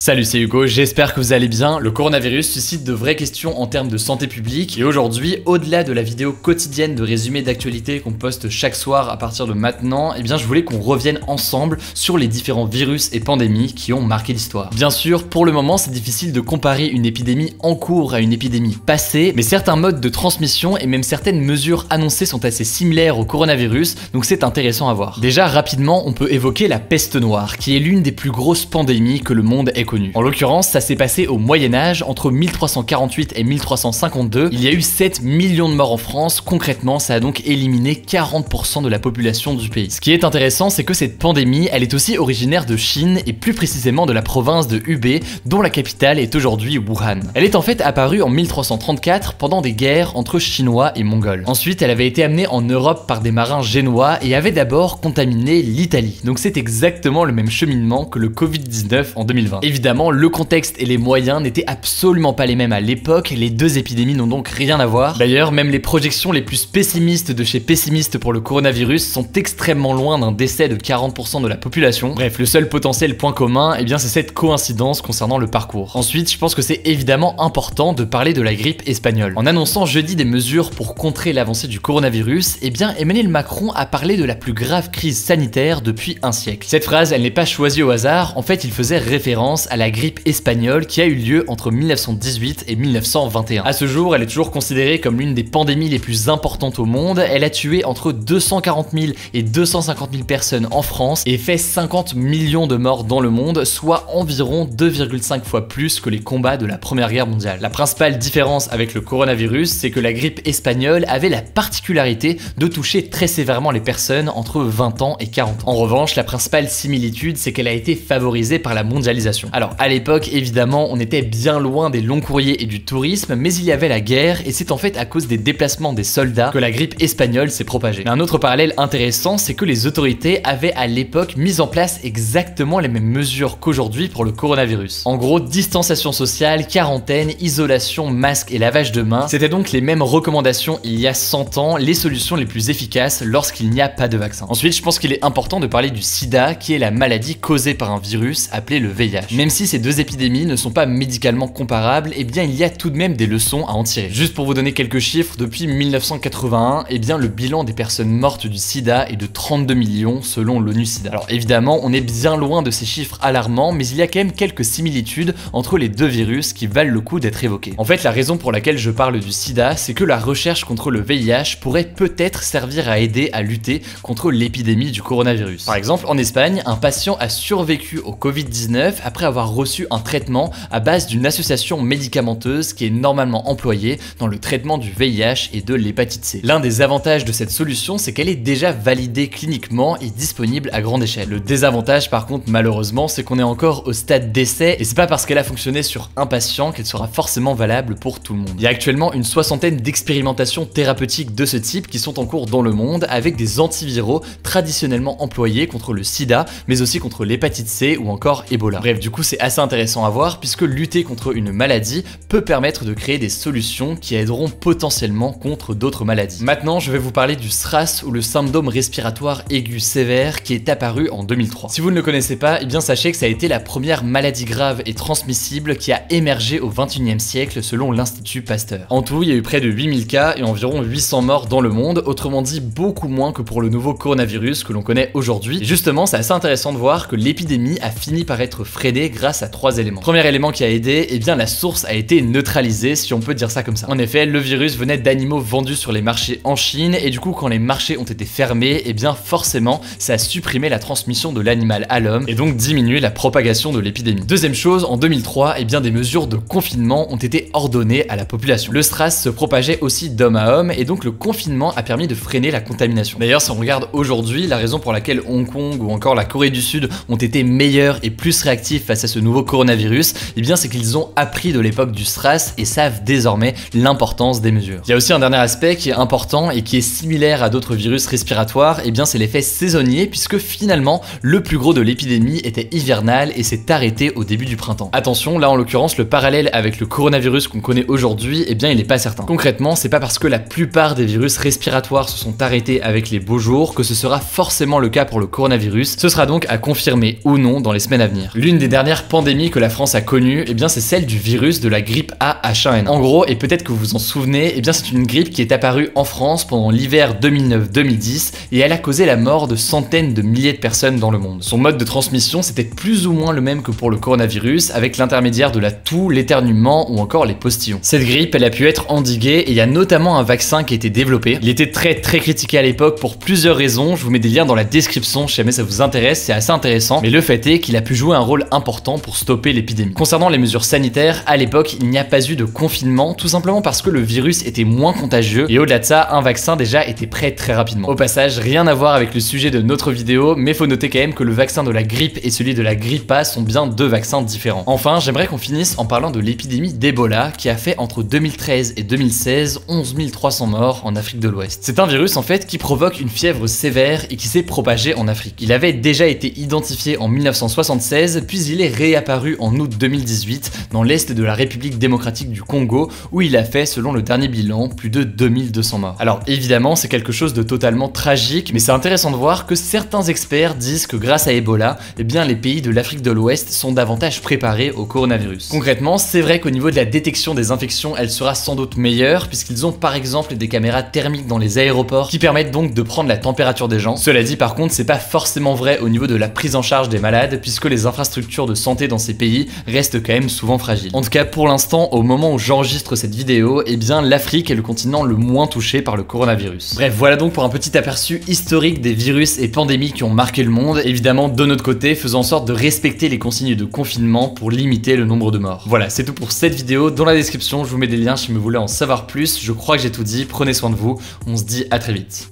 Salut, c'est Hugo, j'espère que vous allez bien. Le coronavirus suscite de vraies questions en termes de santé publique et aujourd'hui, au-delà de la vidéo quotidienne de résumé d'actualité qu'on poste chaque soir à partir de maintenant, je voulais qu'on revienne ensemble sur les différents virus et pandémies qui ont marqué l'histoire. Bien sûr, pour le moment, c'est difficile de comparer une épidémie en cours à une épidémie passée, mais certains modes de transmission et même certaines mesures annoncées sont assez similaires au coronavirus, donc c'est intéressant à voir. Déjà, rapidement, on peut évoquer la peste noire, qui est l'une des plus grosses pandémies que le monde ait connues. En l'occurrence, ça s'est passé au Moyen-Âge, entre 1348 et 1352. Il y a eu 7 millions de morts en France. Concrètement, ça a donc éliminé 40% de la population du pays. Ce qui est intéressant, c'est que cette pandémie, elle est aussi originaire de Chine et plus précisément de la province de Hubei, dont la capitale est aujourd'hui Wuhan. Elle est en fait apparue en 1334 pendant des guerres entre Chinois et Mongols. Ensuite, elle avait été amenée en Europe par des marins génois et avait d'abord contaminé l'Italie. Donc c'est exactement le même cheminement que le Covid-19 en 2020. Évidemment, le contexte et les moyens n'étaient absolument pas les mêmes à l'époque, les deux épidémies n'ont donc rien à voir. D'ailleurs, même les projections les plus pessimistes de chez pessimistes pour le coronavirus sont extrêmement loin d'un décès de 40% de la population. Bref, le seul potentiel point commun, c'est cette coïncidence concernant le parcours. Ensuite, je pense que c'est évidemment important de parler de la grippe espagnole. En annonçant jeudi des mesures pour contrer l'avancée du coronavirus, Emmanuel Macron a parlé de la plus grave crise sanitaire depuis un siècle. Cette phrase, elle n'est pas choisie au hasard, en fait, il faisait référence à la grippe espagnole qui a eu lieu entre 1918 et 1921. À ce jour, elle est toujours considérée comme l'une des pandémies les plus importantes au monde. Elle a tué entre 240 000 et 250 000 personnes en France et fait 50 millions de morts dans le monde, soit environ 2,5 fois plus que les combats de la Première Guerre mondiale. La principale différence avec le coronavirus, c'est que la grippe espagnole avait la particularité de toucher très sévèrement les personnes entre 20 ans et 40 ans. En revanche, la principale similitude, c'est qu'elle a été favorisée par la mondialisation. Alors, à l'époque, évidemment, on était bien loin des longs courriers et du tourisme, mais il y avait la guerre, et c'est en fait à cause des déplacements des soldats que la grippe espagnole s'est propagée. Mais un autre parallèle intéressant, c'est que les autorités avaient à l'époque mis en place exactement les mêmes mesures qu'aujourd'hui pour le coronavirus. En gros, distanciation sociale, quarantaine, isolation, masque et lavage de mains, c'était donc les mêmes recommandations il y a 100 ans, les solutions les plus efficaces lorsqu'il n'y a pas de vaccin. Ensuite, je pense qu'il est important de parler du sida, qui est la maladie causée par un virus appelé le VIH. Même si ces deux épidémies ne sont pas médicalement comparables, il y a tout de même des leçons à en tirer. Juste pour vous donner quelques chiffres, depuis 1981, le bilan des personnes mortes du sida est de 32 millions selon l'ONU-SIDA. Alors évidemment, on est bien loin de ces chiffres alarmants, mais il y a quand même quelques similitudes entre les deux virus qui valent le coup d'être évoqués. En fait, la raison pour laquelle je parle du sida, c'est que la recherche contre le VIH pourrait peut-être servir à aider à lutter contre l'épidémie du coronavirus. Par exemple, en Espagne, un patient a survécu au Covid-19 après avoir reçu un traitement à base d'une association médicamenteuse qui est normalement employée dans le traitement du VIH et de l'hépatite C. L'un des avantages de cette solution, c'est qu'elle est déjà validée cliniquement et disponible à grande échelle. Le désavantage, par contre, malheureusement, c'est qu'on est encore au stade d'essai et c'est pas parce qu'elle a fonctionné sur un patient qu'elle sera forcément valable pour tout le monde. Il y a actuellement une 60aine d'expérimentations thérapeutiques de ce type qui sont en cours dans le monde avec des antiviraux traditionnellement employés contre le sida, mais aussi contre l'hépatite C ou encore Ebola. Bref, du coup, c'est assez intéressant à voir puisque lutter contre une maladie peut permettre de créer des solutions qui aideront potentiellement contre d'autres maladies. Maintenant, je vais vous parler du SRAS ou le syndrome respiratoire aigu sévère qui est apparu en 2003. Si vous ne le connaissez pas, sachez que ça a été la première maladie grave et transmissible qui a émergé au 21e siècle selon l'Institut Pasteur. En tout, il y a eu près de 8000 cas et environ 800 morts dans le monde, autrement dit beaucoup moins que pour le nouveau coronavirus que l'on connaît aujourd'hui. Et justement, c'est assez intéressant de voir que l'épidémie a fini par être freinée grâce à 3 éléments. Premier élément qui a aidé, la source a été neutralisée, si on peut dire ça comme ça. En effet, le virus venait d'animaux vendus sur les marchés en Chine et du coup, quand les marchés ont été fermés, forcément, ça a supprimé la transmission de l'animal à l'homme et donc diminué la propagation de l'épidémie. Deuxième chose, en 2003, des mesures de confinement ont été ordonnées à la population. Le SRAS se propageait aussi d'homme à homme et donc le confinement a permis de freiner la contamination. D'ailleurs, si on regarde aujourd'hui, la raison pour laquelle Hong Kong ou encore la Corée du Sud ont été meilleurs et plus réactifs face à ce nouveau coronavirus, c'est qu'ils ont appris de l'époque du SRAS et savent désormais l'importance des mesures. Il y a aussi un dernier aspect qui est important et qui est similaire à d'autres virus respiratoires, c'est l'effet saisonnier puisque finalement le plus gros de l'épidémie était hivernal et s'est arrêté au début du printemps. Attention, là en l'occurrence, le parallèle avec le coronavirus qu'on connaît aujourd'hui, il n'est pas certain. Concrètement, c'est pas parce que la plupart des virus respiratoires se sont arrêtés avec les beaux jours que ce sera forcément le cas pour le coronavirus. Ce sera donc à confirmer ou non dans les semaines à venir. L'une des dernières dernière pandémie que la France a connue, eh bien c'est celle du virus de la grippe A H1N1. En gros, et peut-être que vous vous en souvenez, eh bien c'est une grippe qui est apparue en France pendant l'hiver 2009-2010 et elle a causé la mort de centaines de milliers de personnes dans le monde. Son mode de transmission, c'était plus ou moins le même que pour le coronavirus, avec l'intermédiaire de la toux, l'éternuement ou encore les postillons. Cette grippe, elle a pu être endiguée et il y a notamment un vaccin qui a été développé. Il était très critiqué à l'époque pour plusieurs raisons, je vous mets des liens dans la description si jamais ça vous intéresse, c'est assez intéressant, mais le fait est qu'il a pu jouer un rôle important pour stopper l'épidémie. Concernant les mesures sanitaires, à l'époque, il n'y a pas eu de confinement, tout simplement parce que le virus était moins contagieux et au-delà de ça, un vaccin déjà était prêt très rapidement. Au passage, rien à voir avec le sujet de notre vidéo, mais faut noter quand même que le vaccin de la grippe et celui de la grippe A sont bien deux vaccins différents. Enfin, j'aimerais qu'on finisse en parlant de l'épidémie d'Ebola qui a fait entre 2013 et 2016 11 300 morts en Afrique de l'Ouest. C'est un virus en fait qui provoque une fièvre sévère et qui s'est propagé en Afrique. Il avait déjà été identifié en 1976, puis il est réapparu en août 2018 dans l'est de la République démocratique du Congo où il a fait, selon le dernier bilan, plus de 2200 morts. Alors évidemment, c'est quelque chose de totalement tragique, mais c'est intéressant de voir que certains experts disent que grâce à Ebola, eh bien les pays de l'Afrique de l'Ouest sont davantage préparés au coronavirus. Concrètement, c'est vrai qu'au niveau de la détection des infections, elle sera sans doute meilleure puisqu'ils ont par exemple des caméras thermiques dans les aéroports qui permettent donc de prendre la température des gens. Cela dit, par contre, c'est pas forcément vrai au niveau de la prise en charge des malades puisque les infrastructures de santé dans ces pays restent quand même souvent fragiles. En tout cas, pour l'instant, au moment où j'enregistre cette vidéo, eh bien l'Afrique est le continent le moins touché par le coronavirus. Bref, voilà donc pour un petit aperçu historique des virus et pandémies qui ont marqué le monde. Évidemment, de notre côté, faisant en sorte de respecter les consignes de confinement pour limiter le nombre de morts. Voilà, c'est tout pour cette vidéo. Dans la description, je vous mets des liens si vous voulez en savoir plus. Je crois que j'ai tout dit. Prenez soin de vous. On se dit à très vite.